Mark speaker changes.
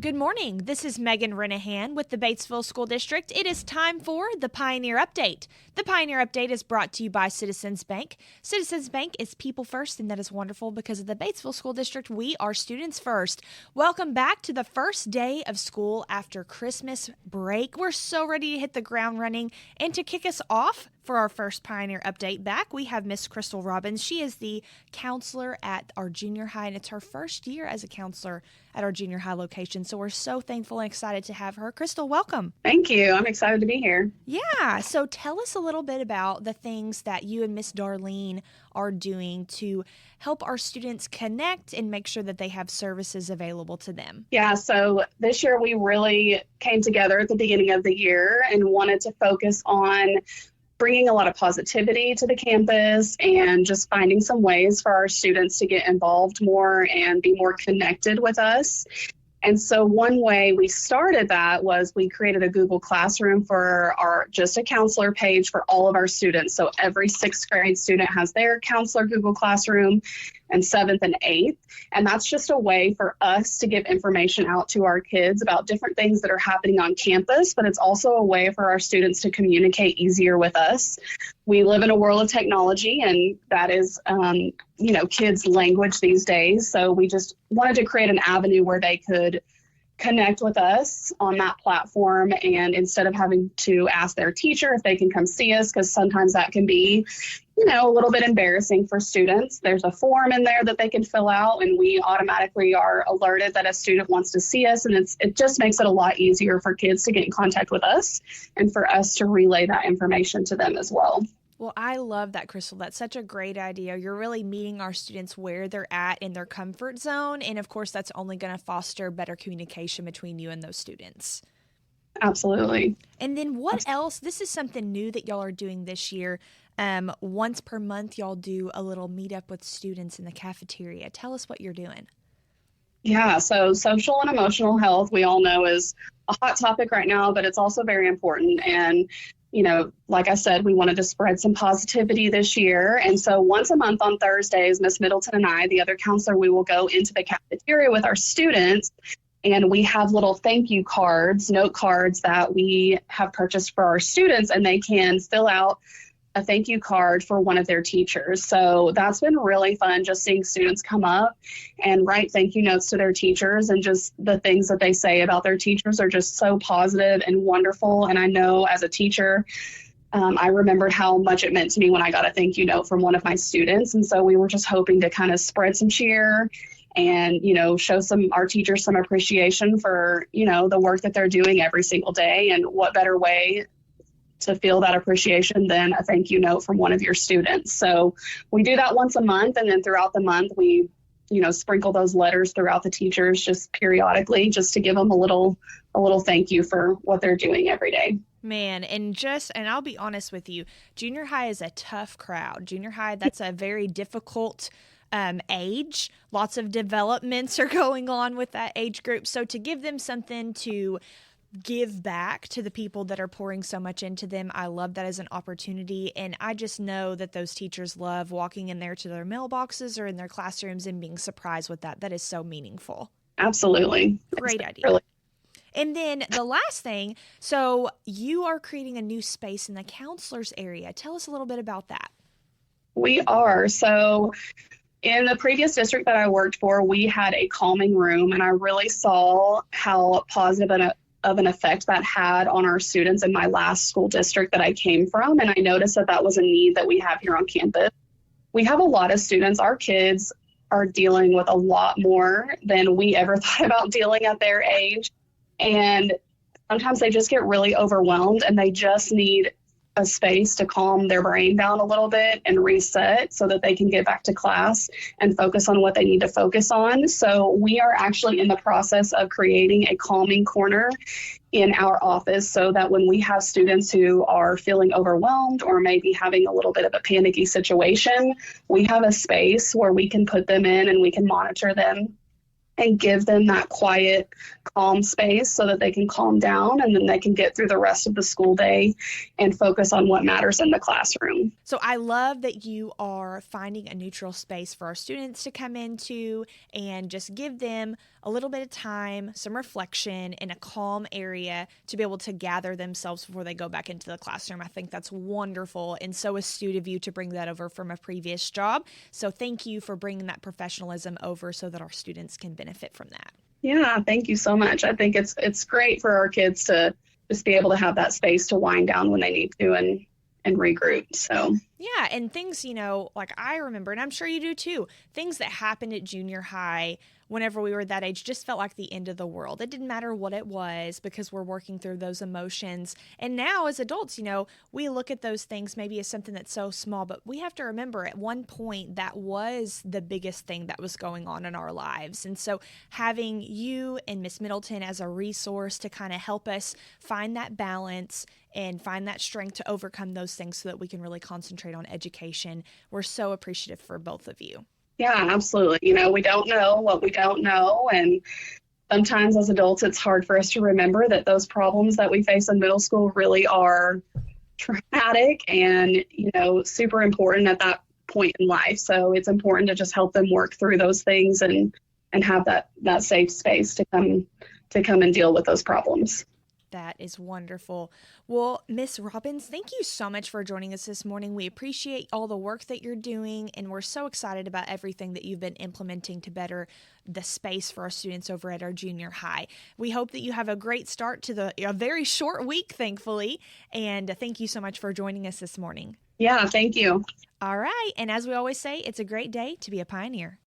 Speaker 1: Good morning. This is Megan Renahan with the Batesville School District. It is time for the Pioneer Update. The Pioneer Update is brought to you by Citizens Bank. Citizens Bank is people first, and that is wonderful because of the Batesville School District. We are students first. Welcome back to the first day of school after Christmas break. We're so ready to hit the ground running, and to kick us off for our first Pioneer Update back, we have Miss Crystal Robbins. She is the counselor at our junior high, and it's her first year as a counselor at our junior high location. So we're so thankful and excited to have her. Crystal, welcome.
Speaker 2: Thank you. I'm excited to be here.
Speaker 1: Yeah. So tell us a little bit about the things that you and Miss Darlene are doing to help our students connect and make sure that they have services available to them.
Speaker 2: Yeah, so this year we really came together at the beginning of the year and wanted to focus on bringing a lot of positivity to the campus and just finding some ways for our students to get involved more and be more connected with us. And so one way we started that was we created a Google Classroom for our just a counselor page for all of our students. So every sixth grade student has their counselor Google Classroom, and seventh and eighth. And that's just a way for us to give information out to our kids about different things that are happening on campus, but it's also a way for our students to communicate easier with us. We live in a world of technology, and that is, kids' language these days. So we just wanted to create an avenue where they could connect with us on that platform. And instead of having to ask their teacher if they can come see us, because sometimes that can be, a little bit embarrassing for students, there's a form in there that they can fill out, and we automatically are alerted that a student wants to see us. And it just makes it a lot easier for kids to get in contact with us and for us to relay that information to them as well.
Speaker 1: Well, I love that, Crystal. That's such a great idea. You're really meeting our students where they're at in their comfort zone. And of course, that's only going to foster better communication between you and those students.
Speaker 2: Absolutely.
Speaker 1: And then what else? This is something new that y'all are doing this year. Once per month, y'all do a little meetup with students in the cafeteria. Tell us what you're doing.
Speaker 2: Yeah, so social and emotional health, we all know, is a hot topic right now, but it's also very important. And like I said, we wanted to spread some positivity this year. And so once a month on Thursdays, Miss Middleton and I, the other counselor, we will go into the cafeteria with our students, and we have little thank you cards, note cards that we have purchased for our students, and they can fill out a thank you card for one of their teachers. So that's been really fun, just seeing students come up and write thank you notes to their teachers, and just the things that they say about their teachers are just so positive and wonderful. And I know as a teacher, I remembered how much it meant to me when I got a thank you note from one of my students. And so we were just hoping to kind of spread some cheer and, show our teachers some appreciation for, the work that they're doing every single day. And what better way to feel that appreciation than a thank you note from one of your students. So we do that once a month, and then throughout the month we sprinkle those letters throughout the teachers just periodically, just to give them a little thank you for what they're doing every day.
Speaker 1: Man, and I'll be honest with you, junior high is a tough crowd. Junior high, that's a very difficult age. Lots of developments are going on with that age group. So to give them something to give back to the people that are pouring so much into them, I love that as an opportunity. And I just know that those teachers love walking in there to their mailboxes or in their classrooms and being surprised with that. That is so meaningful.
Speaker 2: Absolutely.
Speaker 1: Great idea. And then the last thing, so you are creating a new space in the counselors area. Tell us a little bit about that.
Speaker 2: We are. So in the previous district that I worked for, we had a calming room, and I really saw how positive of an effect that had on our students in my last school district that I came from. And I noticed that that was a need that we have here on campus. We have a lot of students. Our kids are dealing with a lot more than we ever thought about dealing at their age. And sometimes they just get really overwhelmed, and they just need a space to calm their brain down a little bit and reset so that they can get back to class and focus on what they need to focus on. So we are actually in the process of creating a calming corner in our office so that when we have students who are feeling overwhelmed or maybe having a little bit of a panicky situation, we have a space where we can put them in and we can monitor them and give them that quiet, calm space so that they can calm down, and then they can get through the rest of the school day and focus on what matters in the classroom.
Speaker 1: So I love that you are finding a neutral space for our students to come into and just give them a little bit of time, some reflection in a calm area to be able to gather themselves before they go back into the classroom. I think that's wonderful and so astute of you to bring that over from a previous job. So thank you for bringing that professionalism over so that our students can benefit from that.
Speaker 2: Yeah, thank you so much. I think it's great for our kids to just be able to have that space to wind down when they need to and regroup. So
Speaker 1: yeah, and things, like I remember, and I'm sure you do too, things that happened at junior high whenever we were that age just felt like the end of the world. It didn't matter what it was because we're working through those emotions. And now as adults, we look at those things maybe as something that's so small, but we have to remember at one point that was the biggest thing that was going on in our lives. And so having you and Miss Middleton as a resource to kind of help us find that balance and find that strength to overcome those things so that we can really concentrate on education. We're so appreciative for both of you.
Speaker 2: Yeah, absolutely. We don't know what we don't know. And sometimes as adults, it's hard for us to remember that those problems that we face in middle school really are traumatic and, super important at that point in life. So it's important to just help them work through those things and have that safe space to come and deal with those problems.
Speaker 1: That is wonderful. Well, Miss Robbins, thank you so much for joining us this morning. We appreciate all the work that you're doing, and we're so excited about everything that you've been implementing to better the space for our students over at our junior high. We hope that you have a great start to a very short week, thankfully, and thank you so much for joining us this morning.
Speaker 2: Yeah, thank you.
Speaker 1: All right, and as we always say, it's a great day to be a pioneer.